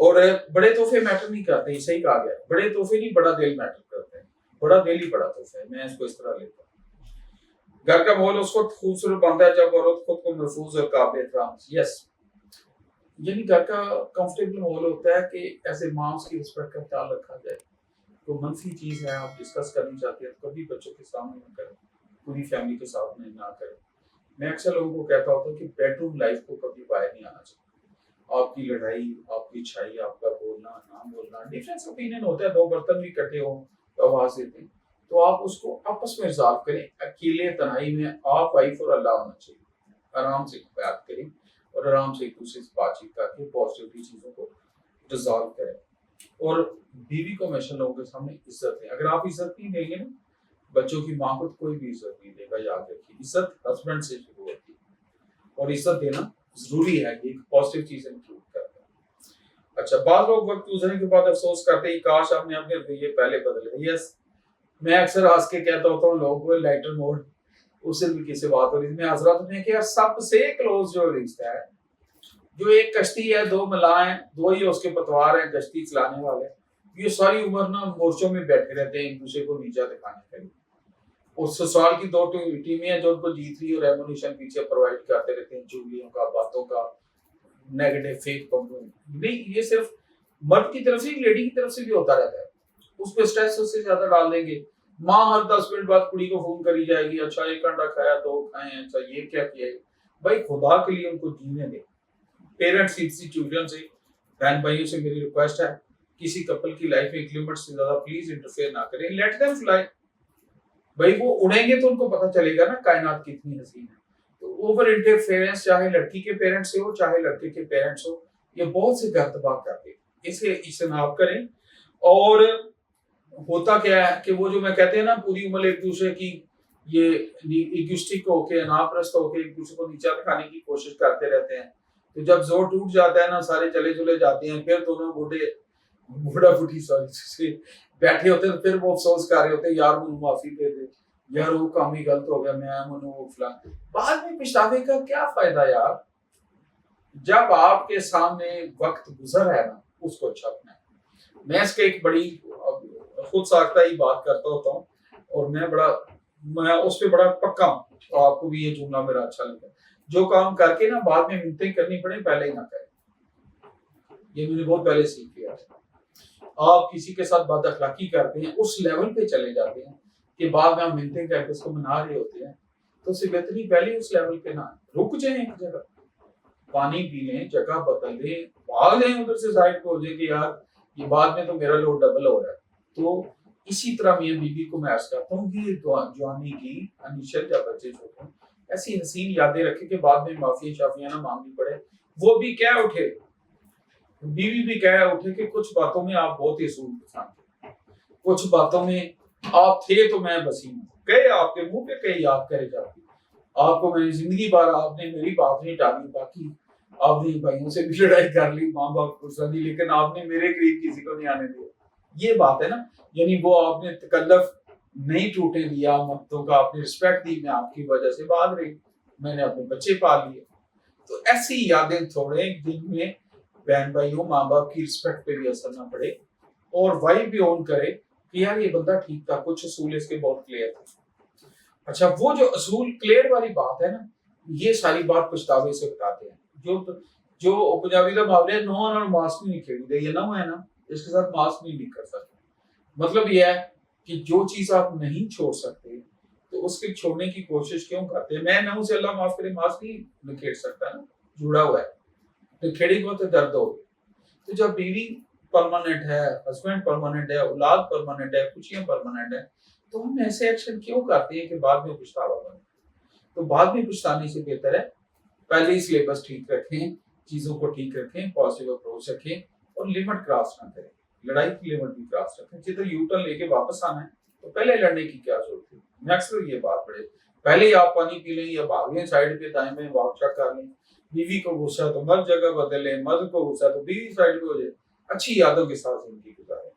اور بڑے تحفے میٹر نہیں کرتے، صحیح کہا گیا، بڑے تحفے نہیں، بڑا دل میٹر کرتے ہیں، بڑا دل ہی بڑا تحفہ ہے، میں اس کو اس طرح لیتا ہوں۔ گھر کا ماحول اس وقت خوبصورت بنتا ہے جب عورت خود کو محفوظ اور قابل احترام، یس، یعنی گھر کا کمفرٹیبل ماحول ہوتا ہے کہ ایسے ماں اس کی رسپیکٹ کا خیال رکھا جائے۔ کوئی منفی چیز ہے آپ ڈسکس کرنی چاہتے ہیں تو کبھی بچوں کے سامنے نہ کریں، پوری فیملی کے ساتھ میں نہ کریں۔ میں اکثر لوگوں کو کہتا ہوتا ہوں کہ بیڈ روم لائف کو کبھی باہر نہیں آنا چاہیے۔ آپ کی لڑائی، آپ کی اچھائی، آپ کا بولنا نہ بولنا، ڈفرینس اوپینین ہوتا ہے، دو برتن بھی کٹے ہوں تو آواز دیتے ہیں، تو آپ اس کو آپس میں ریزالو کریں، اکیلے تنہائی میں آپ وائف اور اللہ ہونا چاہیے، آرام سے بات کریں اور آرام سے ایک دوسرے سے بات چیت کر کے پازیٹیوٹی چیزوں کو ریزالو کریں، اور بیوی کو ہمیشہ لوگوں کے سامنے عزت دیں۔ اگر آپ عزت نہیں دیں گے نا، بچوں کی ماں کو کوئی بھی عزت نہیں دے گا، یاد رکھیے، عزت ہسبینڈ سے شروع ہوتی ہے اور عزت دینا ضروری ہے، ایک پازیٹیو چیز انکلوڈ کرتا ہے۔ اچھا، بعض لوگ وقت گزرنے کے بعد افسوس کرتے ہیں کاش ہم نے اپنے رویے پہلے بدلے۔ یس، میں اکثر ہنس کے کہتا ہوتا ہوں لوگوں کو، لائٹر موڈ، اس سے بھی کسی بات ہو رہی ہے، میں حضرت نے کہ سب سے کلوز جو رشتہ ہے، جو ایک کشتی ہے، دو ملاح ہیں، دو ہی اس کے پتوار ہیں کشتی چلانے والے، یہ ساری عمر نا مورچوں میں بیٹھے رہتے ہیں ایک دوسرے کو نیچا دکھانے کے لیے، اور سسرال کی دو ٹیمیں ہیں جو ان کو G3 اور ایمونیشن پیچھے پرووائڈ کرتے رہتے ہیں، چگلیوں کا، باتوں کا، نیگیٹو فیک پمپوں نہیں، یہ صرف مرد کی طرف سے، لیڈی کی طرف سے بھی ہوتا رہتا ہے، اس پہ سٹریس اس سے زیادہ ڈال دیں گے، ماں ہر 10 منٹ بعد کڑی کو فون کری جائے گی، اچھا ایک انڈا کھایا، دو کھائے ہیں، اچھا یہ کیا کیا ہے، بھائی خدا کے لیے ان کو جینے دیں۔ پیرنٹس کسی چلڈرن سے، بہن بھائیوں سے میری ریکویسٹ ہے، کسی کپل کی لائف میں ایک لمٹ سے زیادہ پلیز انٹرفیئر نہ کریں، لیٹ دیم فلائی، بھائی وہ اڑیں گے تو ان کو پتہ چلے گا نا کائنات کتنی حسین ہے۔ تو اوور انٹرفیئرنس چاہے لڑکی کے پیرنٹس سے ہو چاہے لڑکے کے پیرنٹس ہو، یہ بہت سے گھر تباہ کرتے ہیں، اسے اجتناب کریں۔ اور ہوتا کیا ہے کہ وہ جو میں کہتے ہیں نا پوری عمر ایک دوسرے کی یہ ایگوسٹک ہو کے، اناپرست ہو کے ایک دوسرے کو نیچا دکھانے کی کوشش کرتے رہتے ہیں، تو جب زور ٹوٹ جاتا ہے نا، سارے چلے چلے جاتے ہیں، پھر دونوں بوڑھا بوڑھی سوری بیٹھے ہوتے ہیں، پھر وہ افسوس کر رہے ہوتے ہیں یار منو معافی دے دے، یار وہ کام ہی غلط ہو گیا، میں منو وہ فلاں، بعد میں پچھتاوے کا کیا فائدہ یار؟ جب آپ کے سامنے وقت گزر ہے نا، اس کو چھپنا ہے۔ میں اس کے ایک بڑی خود ساختہ ہی بات کرتا ہوتا ہوں، اور میں اس پہ بڑا پکا ہوں، تو آپ کو بھی یہ جملہ میرا اچھا لگا، جو کام کر کے نا بعد میں منتیں کرنی پڑے پہلے ہی نہ کریں، یہ میں نے بہت پہلے سیکھ لیا ہے۔ آپ کسی کے ساتھ بد اخلاقی کرتے ہیں، اس لیول پہ چلے جاتے ہیں کہ بعد میں آپ منتیں کر کے اس کو منا رہے ہوتے ہیں، تو اس سے بہتری پہلے اس لیول پہ نہ رک جائیں، ایک جگہ پانی پی لیں، جگہ بدل دیں، بھاگ لیں ادھر سے سائڈ پہ، ہو جائے کہ یار یہ بعد میں تو میرا لوڈ ڈبل ہو رہا ہے۔ تو اسی طرح میاں بیوی کو میں عرض کرتا ہوں کہ جوانی کی انیشل جب بچے چھوٹے ہیں، ایسی حسین یادیں رکھے کہ بعد میں معافی شافیاں نہ مانگنی پڑے۔ وہ بھی کہہ اٹھے، بیوی بھی کہہ اٹھے کہ کچھ باتوں میں آپ بہت ہی اصول پسند تھے، کچھ باتوں میں آپ تھے تو میں وسیم ہوں، کہے آپ کے منہ پہ کہیں یاد کرے جاتی، آپ کو میں نے زندگی بھر آپ نے میری بات نہیں ٹالی، باقی آپ نے بھائیوں سے بھی لڑائی کر لی، ماں باپ کو سدی، لیکن آپ نے میرے قریب کسی کو نہیں آنے دیا۔ یہ بات ہے نا، یعنی وہ آپ نے تکلف نہیں ٹوٹے دیا، مردوں کا آپ نے رسپیکٹ دی، میں آپ کی وجہ سے بھاگ رہی، میں نے اپنے بچے پال لیے۔ تو ایسی یادیں چھوڑیں جن میں بہن بھائیوں ماں باپ کی رسپیکٹ پہ بھی اثر نہ پڑے، اور وائف بھی اون کرے کہ یار یہ بندہ ٹھیک تھا، کچھ اصول اس کے بہت کلیئر تھے۔ اچھا، وہ جو اصول کلیئر والی بات ہے نا، یہ ساری بات پچھتاوے سے بتاتے ہیں۔ جو پنجابی کا محاورہ ہے، نو نال ماسک نہیں کھیڑی دے، یہ نو ہے نا، اس کے ساتھ ماسک نہیں کر سکتے۔ مطلب یہ ہے کہ جو چیز آپ نہیں چھوڑ سکتے تو اس کے چھوڑنے کی کوشش کیوں کرتے ہیں؟ میں نو سے اللہ معاف کرے ماسک نہیں نکھیڑ سکتا نا، جڑا ہوا ہے، نکھیڑی کو تو درد ہوگی۔ تو جب بیوی پرماننٹ ہے، ہسبینڈ پرماننٹ ہے، اولاد پرماننٹ ہے، خوشیاں پرماننٹ ہے، تو ہم ایسے ایکشن کیوں کرتے ہیں کہ بعد میں پچھتاوا بنے؟ تو بعد میں پچھتانے سے بہتر ہے پہلے ہی سلیبس ٹھیک رکھیں، چیزوں کو ٹھیک رکھیں، پازیٹیو اپروچ رکھیں، اور لمٹ کراس نہ کریں، لڑائی کی لمٹ بھی کراس رکھیں۔ جدھر یو ٹرن لے کے واپس آنا ہے تو پہلے لڑنے کی کیا ضرورت ہے؟ میں اکثر یہ بات پڑھے، پہلے ہی آپ پانی پی لیں یا بھاگ لیں سائڈ پہ، دائیں میں واک چیک کر لیں، بیوی کو غصہ تو مرد جگہ بدل لیں، مرد کو غصہ تو بیوی سائڈ پہ ہو جائے، اچھی یادوں کے ساتھ زندگی گزاریں۔